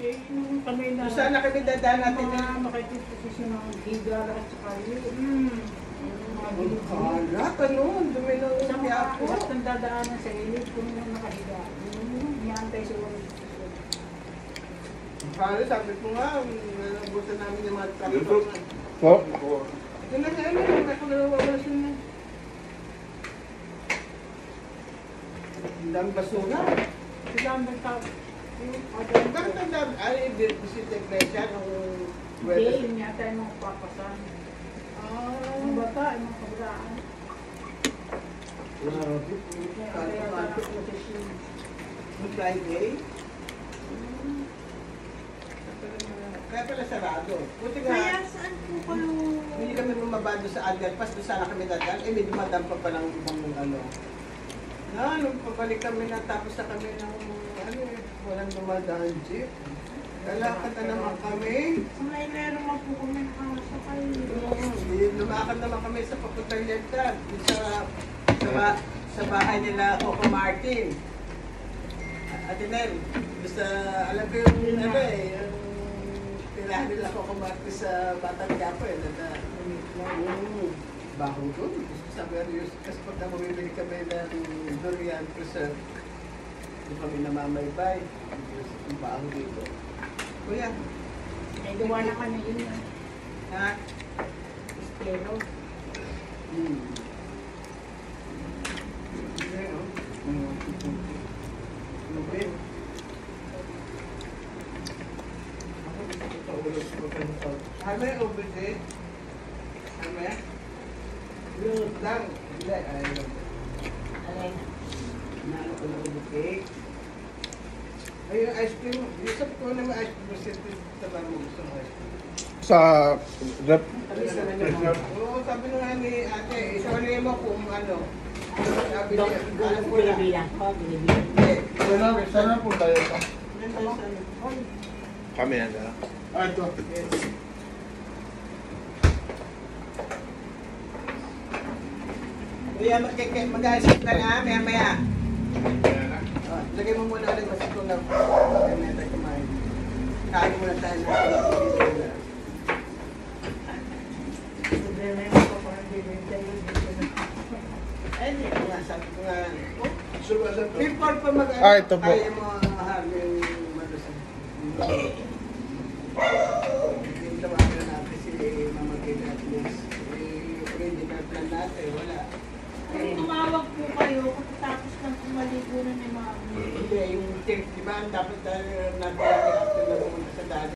Eh, nung kami na... Sana kami dadaan natin mga na... makikipagpasyon ng higala at saka yun. Lahat ano, dumi ng Sa mga Quiapo. lahat ng dadaanan sa ilid, kung yung nakahiga. Iyaantay sa ulo. Kaya sabi ko nga, nanabutan namin yung mga Yun trapos. po. Ito na nga, ako nalawawasan na. Ang dami basura. Silang nagtawag. Bakit ang dami? Ay, visita iglesia nung Hindi, yun yata yung mga papasan. Yung bata, yung mga kabataan. Kaya yata ng procession. Friday. Kaya pala sarado. Buti nga, Kaya saan po kayo? hindi kami bumabado sa underpass, doon sana kami dadaan. Eh, may dumadaan pa palang ibang ano. Nung pabalik kami na tapos na kami ng ano eh, walang dumadaan jeep. Lalakad na naman kami. Sa may lero mo po kami nakasakay. Lumakad naman kami sa papuntang Yagdad. Sa bahay nila Coco Martin. Ate Nel, basta alam ko yung ano eh, yung tirahan nila Coco Martin sa Batang Quiapo eh. Baho doon. Sabi ano, kasi pag namamili kami ng durian preserve, doon kami namamaybay. Yung baho dito. Kuya, Ay, gawa na kami yun. ha? Estero. Hame, obede. Hame. Yung lang. Hindi, ayun. Alay. Nalo ko na ubukik. Ay, yung ice cream. Yung sabi ko naman ice cream. Siyempre, sa mo gusto ng ice cream. Sa rep. Oo, sabi nga ni ate, isuli mo kung ano. Sabi Dok, niya, alam ko na. binibilang ko, binibilang. Hindi. Sana po tayo pa. Nandun sa ano. Kami yan na. Ah, ito. Kuya, mag-aasip ka na, maya-maya. Lagay mo muna ulit kasi kung na tayo kumain. Kain muna tayo na. Problema yung mga parang binibilang yun. Ay, hindi ko nga, sabi ko nga. Before pa mag- Ah, ito po. Kaya mo yung madusan. Tawagan na natin si Mama Kate at least. Original plan natin, wala. Kung tumawag po kayo, tapos lang kumaligo na ni Mami. Hindi, yung tip, di ba? Dapat